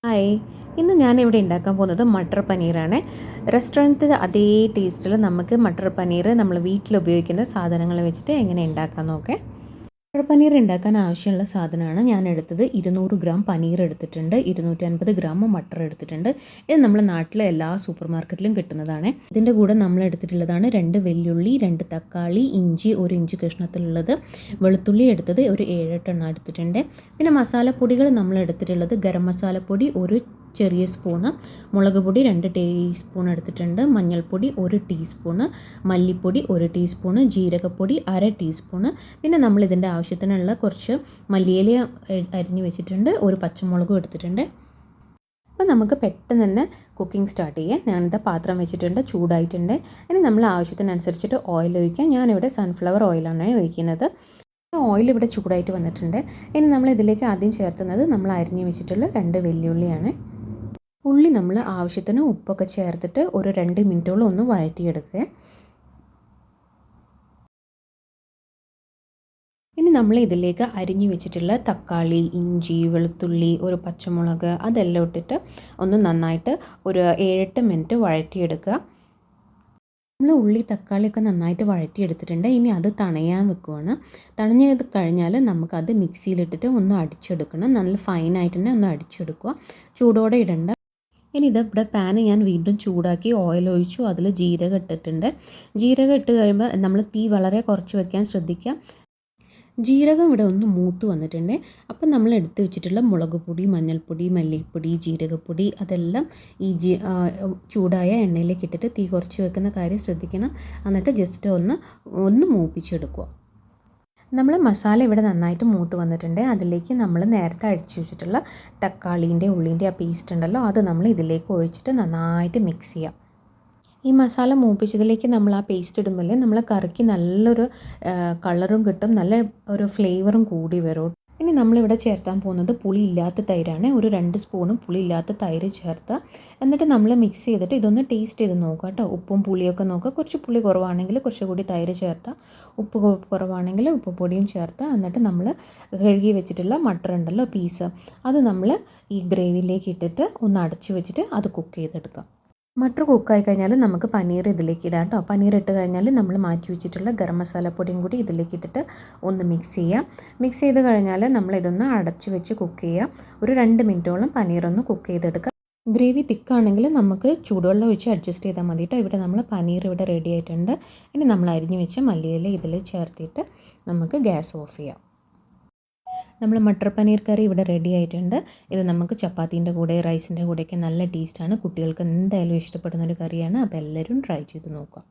Hi, ഇന്ന് ഞാനിവിടെ ഉണ്ടാക്കാൻ പോകുന്നത് മട്ടർ പനീറാണ്. റെസ്റ്റോറൻറ്റ് അതേ ടേസ്റ്റിൽ നമുക്ക് മട്ടർ പനീർ നമ്മൾ വീട്ടിൽ ഉപയോഗിക്കുന്ന സാധനങ്ങൾ വെച്ചിട്ട് എങ്ങനെ ഉണ്ടാക്കാൻ നോക്കേ. മട്ടർ പനീർ ഉണ്ടാക്കാൻ ആവശ്യമുള്ള സാധനമാണ് ഞാൻ എടുത്തത്. 200 ഗ്രാം പനീർ എടുത്തിട്ടുണ്ട്, 250 ഗ്രാം മട്ടർ എടുത്തിട്ടുണ്ട്. ഇത് നമ്മുടെ നാട്ടിലെ എല്ലാ സൂപ്പർ മാർക്കറ്റിലും കിട്ടുന്നതാണ്. ഇതിൻ്റെ കൂടെ നമ്മൾ എടുത്തിട്ടുള്ളതാണ് 2 വെല്ലുള്ളി, 2 തക്കാളി, ഇഞ്ചി 1 ഇഞ്ച് കഷ്ണത്തിലുള്ളത്, വെളുത്തുള്ളി എടുത്തത് ഒരു 7-8 എണ്ണം എടുത്തിട്ടുണ്ട്. പിന്നെ മസാലപ്പൊടികൾ നമ്മൾ എടുത്തിട്ടുള്ളത് ഗരം മസാലപ്പൊടി 1 ചെറിയ സ്പൂണ്, മുളക് പൊടി 2 ടീസ്പൂൺ എടുത്തിട്ടുണ്ട്, മഞ്ഞൾപ്പൊടി 1 ടീസ്പൂണ്, മല്ലിപ്പൊടി 1 ടീസ്പൂണ്, ജീരകപ്പൊടി 1/2 ടീസ്പൂണ്. പിന്നെ നമ്മൾ ഇതിൻ്റെ ആവശ്യത്തിനുള്ള കുറച്ച് മല്ലിയില അരിഞ്ഞ് വെച്ചിട്ടുണ്ട്, ഒരു പച്ചമുളകും എടുത്തിട്ടുണ്ട്. അപ്പോൾ നമുക്ക് പെട്ടെന്ന് തന്നെ കുക്കിംഗ് സ്റ്റാർട്ട് ചെയ്യാം. ഞാനിത് പാത്രം വെച്ചിട്ടുണ്ട്, ചൂടായിട്ടുണ്ട്. ഇനി നമ്മൾ ആവശ്യത്തിനനുസരിച്ചിട്ട് ഓയിൽ ഒഴിക്കാം. ഞാനിവിടെ സൺഫ്ലവർ ഓയിലാണ് ഒഴിക്കുന്നത്. ഓയിൽ ഇവിടെ ചൂടായിട്ട് വന്നിട്ടുണ്ട്. ഇനി നമ്മൾ ഇതിലേക്ക് ആദ്യം ചേർത്തുന്നത് നമ്മൾ അരിഞ്ഞ് വെച്ചിട്ടുള്ള 2 വെല്ലുള്ളിയാണ്. ഉള്ളി നമ്മൾ ആവശ്യത്തിന് ഉപ്പൊക്കെ ചേർത്തിട്ട് ഒരു 2 മിനിറ്റോളം ഒന്ന് വഴറ്റിയെടുക്കുക. ഇനി നമ്മൾ ഇതിലേക്ക് അരിഞ്ഞു വെച്ചിട്ടുള്ള തക്കാളി, ഇഞ്ചി, വെളുത്തുള്ളി, ഒരു പച്ചമുളക് അതെല്ലാം ഇട്ടിട്ട് ഒന്ന് നന്നായിട്ട് ഒരു 7-8 മിനിറ്റ് വഴറ്റിയെടുക്കുക. നമ്മൾ ഉള്ളി തക്കാളിയൊക്കെ നന്നായിട്ട് വഴറ്റിയെടുത്തിട്ടുണ്ട്. ഇനി അത് തണയാൻ വെക്കുവാണ്. തണഞ്ഞത് കഴിഞ്ഞാൽ നമുക്കത് മിക്സിയിലിട്ടിട്ട് ഒന്ന് അടിച്ചെടുക്കണം. നല്ല ഫൈനായിട്ട് തന്നെ ഒന്ന് അടിച്ചെടുക്കുക. ചൂടോടെ ഇടണ്ട. ഇനി ഇവിടെ പാന് ഞാൻ വീണ്ടും ചൂടാക്കി ഓയിൽ ഒഴിച്ചു. അതിൽ ജീരകം ഇട്ടിട്ടുണ്ട്. ജീരകം ഇട്ട് കഴിയുമ്പോൾ നമ്മൾ തീ വളരെ കുറച്ച് വെക്കാൻ ശ്രദ്ധിക്കുക. ജീരകം ഇവിടെ ഒന്ന് മൂത്ത് വന്നിട്ടുണ്ട്. അപ്പം നമ്മൾ എടുത്ത് വെച്ചിട്ടുള്ള മുളക് പൊടി, മഞ്ഞൾപ്പൊടി, മല്ലിപ്പൊടി, ജീരകപ്പൊടി അതെല്ലാം ഈ ചൂടായ എണ്ണയിലേക്ക് ഇട്ടിട്ട് തീ കുറച്ച് വെക്കുന്ന കാര്യം ശ്രദ്ധിക്കണം. എന്നിട്ട് ജസ്റ്റ് ഒന്ന് മൂപ്പിച്ചെടുക്കുക. നമ്മൾ മസാല ഇവിടെ നന്നായിട്ട് മൂത്ത് വന്നിട്ടുണ്ട്. അതിലേക്ക് നമ്മൾ നേരത്തെ അടിച്ചു വെച്ചിട്ടുള്ള തക്കാളീൻ്റെ ഉള്ളിൻ്റെ ആ പേസ്റ്റ് ഉണ്ടല്ലോ, അത് നമ്മൾ ഇതിലേക്ക് ഒഴിച്ചിട്ട് നന്നായിട്ട് മിക്സ് ചെയ്യാം. ഈ മസാല മൂപ്പിച്ചതിലേക്ക് നമ്മൾ ആ പേസ്റ്റ് ഇടുമ്പോൾ നമ്മൾ കറിക്ക് നല്ലൊരു കളറും കിട്ടും, നല്ല ഒരു ഫ്ലേവറും കൂടി വരും. ഇനി നമ്മളിവിടെ ചേർത്താൻ പോകുന്നത് പുളിയില്ലാത്ത തൈരാണ്. ഒരു 2 സ്പൂണും പുളിയില്ലാത്ത തൈര് ചേർത്ത് എന്നിട്ട് നമ്മൾ മിക്സ് ചെയ്തിട്ട് ഇതൊന്ന് ടേസ്റ്റ് ചെയ്ത് നോക്കുക കേട്ടോ. ഉപ്പും പുളിയൊക്കെ നോക്കുക. കുറച്ച് പുളി കുറവാണെങ്കിൽ കുറച്ചുകൂടി തൈര് ചേർത്താൽ, ഉപ്പ് കുറവാണെങ്കിൽ ഉപ്പ് പൊടിയും ചേർത്ത് എന്നിട്ട് നമ്മൾ കഴുകി വെച്ചിട്ടുള്ള മട്ടർ ഉണ്ടല്ലോ പീസ്, അത് നമ്മൾ ഈ ഗ്രേവിയിലേക്ക് ഇട്ടിട്ട് ഒന്ന് അടച്ചു വെച്ചിട്ട് അത് കുക്ക് ചെയ്തെടുക്കാം. മട്ടർ കുക്കായി കഴിഞ്ഞാൽ നമുക്ക് പനീർ ഇതിലേക്ക് ഇടാം കേട്ടോ. പനീർ ഇട്ട് കഴിഞ്ഞാൽ നമ്മൾ മാറ്റി വെച്ചിട്ടുള്ള ഗരം മസാലപ്പൊടിയും കൂടി ഇതിലേക്ക് ഇട്ടിട്ട് ഒന്ന് മിക്സ് ചെയ്യാം. മിക്സ് ചെയ്ത് കഴിഞ്ഞാൽ നമ്മളിതൊന്ന് അടച്ചു വെച്ച് കുക്ക് ചെയ്യാം. ഒരു 2 മിനിറ്റോളം പനീറൊന്ന് കുക്ക് ചെയ്തെടുക്കാം. ഗ്രേവി തിക്കാണെങ്കിൽ നമുക്ക് ചൂടുവെള്ളം ഒഴിച്ച് അഡ്ജസ്റ്റ് ചെയ്താൽ മതി കേട്ടോ. ഇവിടെ നമ്മൾ പനീർ ഇവിടെ റെഡി ആയിട്ടുണ്ട്. ഇനി നമ്മൾ അരിഞ്ഞ് വെച്ച മല്ലിയില ഇതിൽ ചേർത്തിട്ട് നമുക്ക് ഗ്യാസ് ഓഫ് ചെയ്യാം. നമ്മൾ മട്ടർ പനീർ കറി ഇവിടെ റെഡി ആയിട്ടുണ്ട്. ഇത് നമുക്ക് ചപ്പാത്തീൻ്റെ കൂടെ റൈസിൻ്റെ കൂടെയൊക്കെ നല്ല ടേസ്റ്റാണ്. കുട്ടികൾക്ക് എന്തായാലും ഇഷ്ടപ്പെടുന്നൊരു കറിയാണ്. അപ്പോൾ എല്ലാവരും ട്രൈ ചെയ്ത് നോക്കുക.